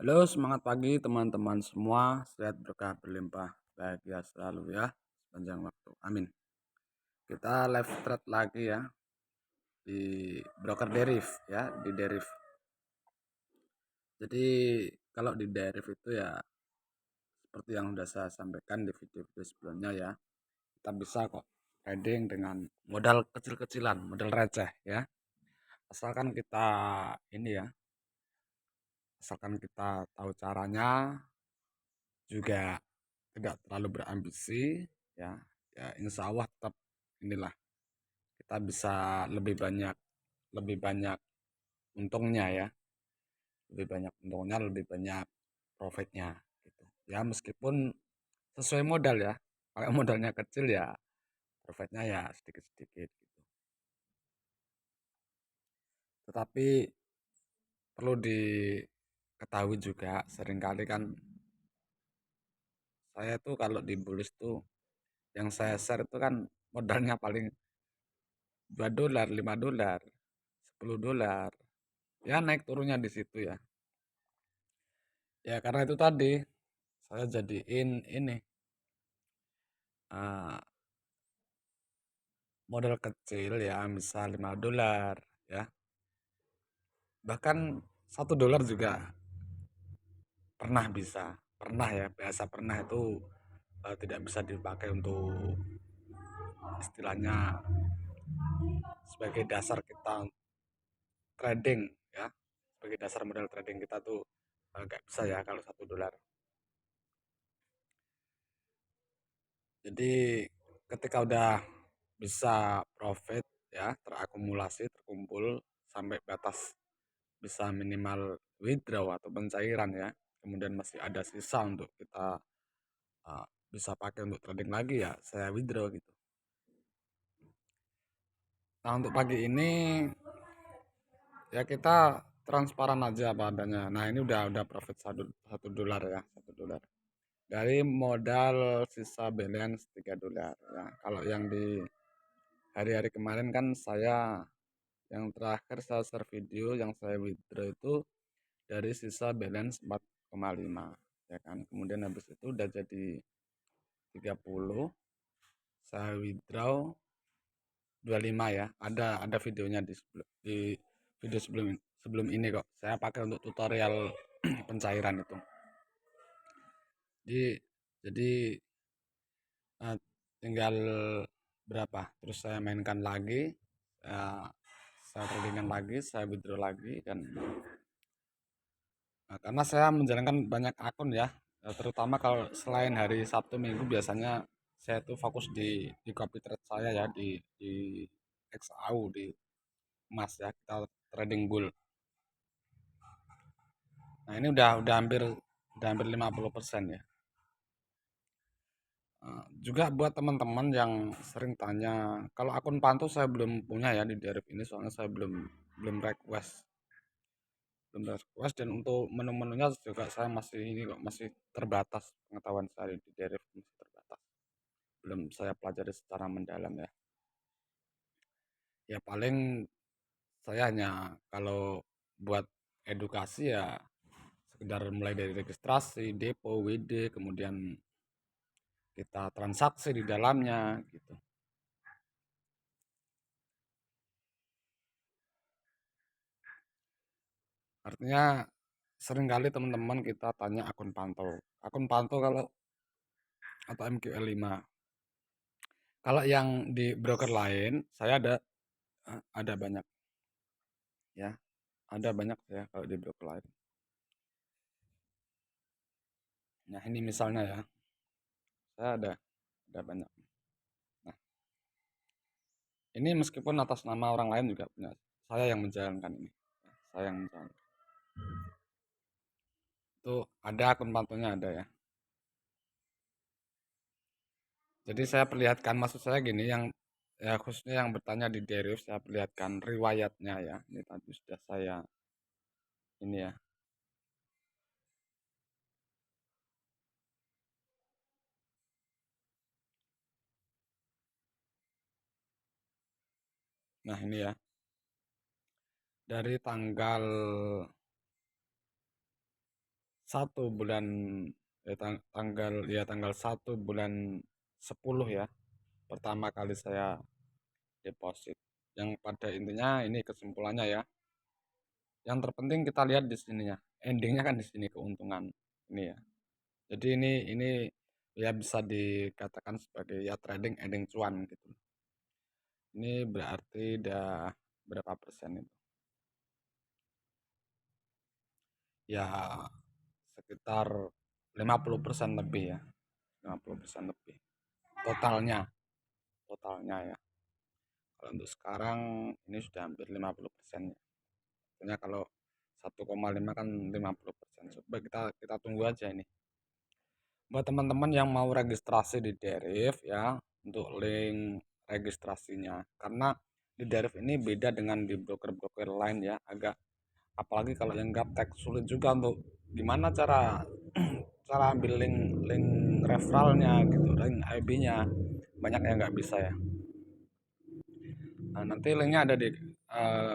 Halo, semangat pagi teman-teman semua. Sehat berkah berlimpah, bahagia selalu ya sepanjang waktu. Amin. Kita live trade lagi ya di broker Derif ya, di Derif. Jadi kalau di Derif itu ya seperti yang sudah saya sampaikan di video-video sebelumnya ya, kita bisa kok trading dengan modal kecil-kecilan, modal receh ya. Asalkan kita ini ya, asalkan kita tahu caranya, juga tidak terlalu berambisi ya, ya insya Allah tetap inilah kita bisa lebih banyak untungnya ya, lebih banyak profitnya gitu ya, meskipun sesuai modal ya. Kalau modalnya kecil ya profitnya ya sedikit-sedikit gitu. Tetapi perlu diketahui juga, seringkali kan saya tuh kalau di bullish tuh yang saya share itu kan modalnya paling $2, $5, $10, ya naik turunnya di situ ya. Ya karena itu tadi saya jadiin ini uh, modal kecil ya, misal $5 ya, bahkan $1 juga pernah ya, biasa pernah itu tidak bisa dipakai untuk istilahnya sebagai dasar kita trading ya, sebagai dasar modal trading kita tuh nggak bisa ya kalau $1. Jadi ketika udah bisa profit ya, terakumulasi, terkumpul sampai batas bisa minimal withdraw atau pencairan ya, kemudian masih ada sisa untuk kita bisa pakai untuk trading lagi ya, saya withdraw gitu. Nah untuk pagi ini ya kita transparan aja apa adanya. Nah ini udah profit $1 ya, $1 dari modal sisa balance $3 ya. Kalau yang di hari-hari kemarin kan saya yang terakhir saya share video yang saya withdraw itu dari sisa balance 4,5 ya kan. Kemudian habis itu udah jadi 30, saya withdraw 25 ya. Ada videonya di video sebelum sebelum ini kok. Saya pakai untuk tutorial pencairan itu. Jadi eh, tinggal berapa? Terus saya mainkan lagi, saya tradingkan lagi, saya withdraw lagi dan karena saya menjalankan banyak akun ya, terutama kalau selain hari Sabtu Minggu biasanya saya tuh fokus di copy trade saya ya, di XAU, di emas ya, kita trading bull. Nah ini udah hampir 50% ya. Juga buat teman-teman yang sering tanya, kalau akun pantau saya belum punya ya di Derif ini, soalnya saya belum belum request belum request dan untuk menu-menunya juga saya masih ini kok, masih terbatas, pengetahuan saya di Derif masih terbatas, belum saya pelajari secara mendalam ya. Ya paling saya hanya kalau buat edukasi ya sekedar mulai dari registrasi, depo, WD, kemudian kita transaksi di dalamnya gitu. Artinya seringkali teman-teman kita tanya akun pantau. Akun pantau kalau atau MQL5. Kalau yang di broker lain, saya ada banyak ya. Ada banyak ya kalau di broker lain. Nah, ini misalnya ya. Saya ada banyak. Nah, ini meskipun atas nama orang lain juga punya. Saya yang menjalankan ini. Saya yang menjalankan. Itu ada akun pantaunya ada ya. Jadi saya perlihatkan, maksud saya gini, yang ya khususnya yang bertanya di Deriv, saya perlihatkan riwayatnya ya. Ini tadi sudah saya ini ya. Nah ini ya, dari tanggal 1 bulan ya, tanggal 1 bulan 10 ya, pertama kali saya deposit. Yang pada intinya ini kesimpulannya ya. Yang terpenting kita lihat di sininya. Endingnya kan di sini keuntungan ini ya. Jadi ini ya bisa dikatakan sebagai ya trading ending cuan gitu. Ini berarti udah berapa persen itu? Ya sekitar 50% lebih ya. 50% lebih. Totalnya, totalnya ya. Kalau untuk sekarang ini sudah hampir 50% ya. Tentunya kalau 1,5 kan 50%. Coba kita tunggu aja ini. Buat teman-teman yang mau registrasi di Derif ya, untuk link registrasinya. Karena di Derif ini beda dengan di broker-broker lain ya, agak apalagi kalau yang gaptek sulit juga untuk gimana cara cara ambil link referralnya gitu, link IB-nya. Banyak yang nggak bisa ya. Nah, nanti linknya ada di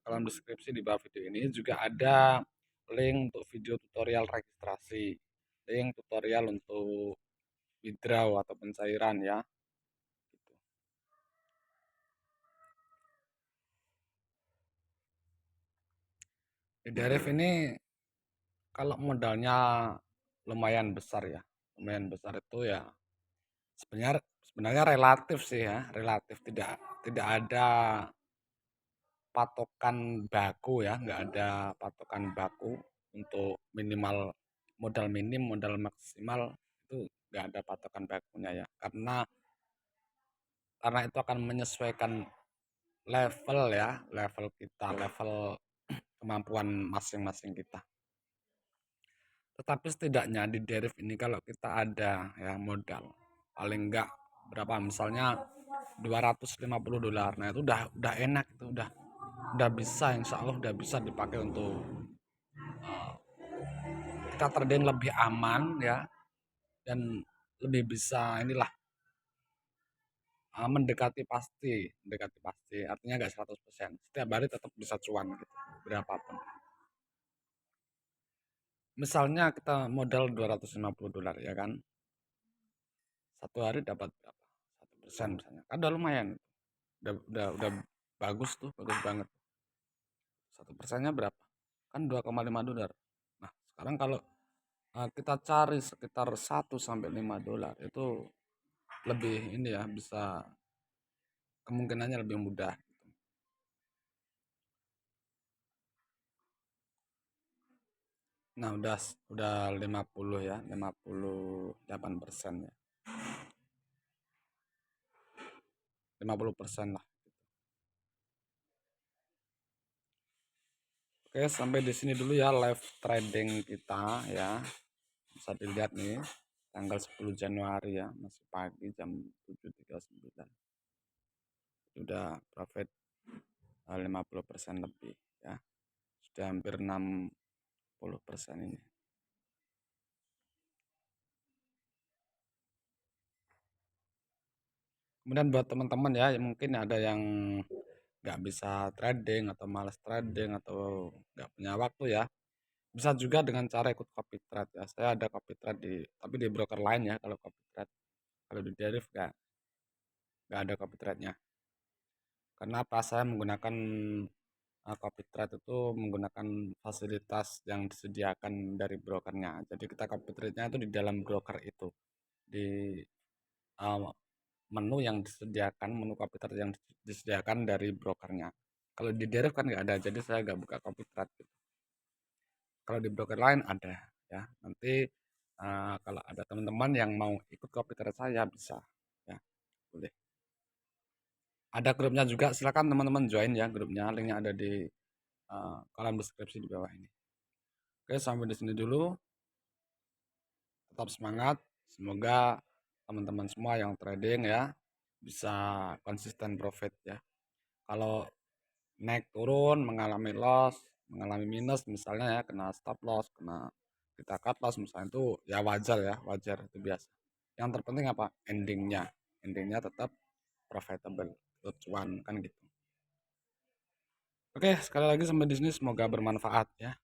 kolom deskripsi di bawah video ini. Juga ada link untuk video tutorial registrasi, link tutorial untuk withdraw atau pencairan ya. Gitu. Di Derif ini kalau modalnya lumayan besar ya, lumayan besar itu ya sebenarnya sebenarnya relatif sih ya, relatif tidak ada patokan baku ya, nggak ada patokan baku untuk minimal modal minim, modal maksimal itu nggak ada patokan bakunya ya, karena itu akan menyesuaikan level ya, level kita, level kemampuan masing-masing kita. Tetapi setidaknya di Derif ini kalau kita ada ya modal paling enggak berapa, misalnya $250, nah itu udah enak, itu udah bisa, insya Allah udah bisa dipakai untuk kita trading lebih aman ya, dan lebih bisa inilah mendekati pasti artinya nggak 100%, setiap hari tetap bisa cuan gitu berapapun. Misalnya kita modal $250 ya kan, satu hari dapat berapa, 1% misalnya kan udah lumayan, udah bagus tuh, bagus banget. 1%-nya berapa, kan $2,5. Nah sekarang kalau kita cari sekitar 1 sampai 5 dolar itu lebih ini ya, bisa kemungkinannya lebih mudah. Nah udah 50 ya, 58% ya, 50% lah. Oke, sampai di sini dulu ya live trading kita ya. Bisa dilihat nih tanggal 10 Januari ya, masih pagi jam 7.39. Sudah profit 50% lebih ya. Sudah hampir 60% ini. Kemudian buat teman-teman ya, mungkin ada yang nggak bisa trading atau malas trading atau nggak punya waktu ya, bisa juga dengan cara ikut copy trade ya. Saya ada copy trade tapi di broker lain ya. Kalau copy trade, kalau di Derif nggak ada copy trade-nya. Karena apa, saya menggunakan copy trade itu menggunakan fasilitas yang disediakan dari brokernya. Jadi kita copy trade-nya itu di dalam broker itu, di uh, menu yang disediakan, menu copy trade yang disediakan dari brokernya. Kalau di Derif kan nggak ada, jadi saya nggak buka copy trade gitu. Kalau di broker lain ada ya. Nanti kalau ada teman-teman yang mau ikut copy trade saya bisa ya, boleh. Ada grupnya juga, silakan teman-teman join ya grupnya, linknya ada di kolom deskripsi di bawah ini. Oke, sampai di sini dulu. Tetap semangat. Semoga teman-teman semua yang trading ya bisa konsisten profit ya. Kalau naik turun mengalami loss, mengalami minus misalnya ya, kena stop loss, kena kita cut loss misalnya, itu ya wajar ya, wajar, itu biasa. Yang terpenting apa? Endingnya tetap profitable, tetap cuan kan gitu. Oke, sekali lagi sampai di sini, semoga bermanfaat ya.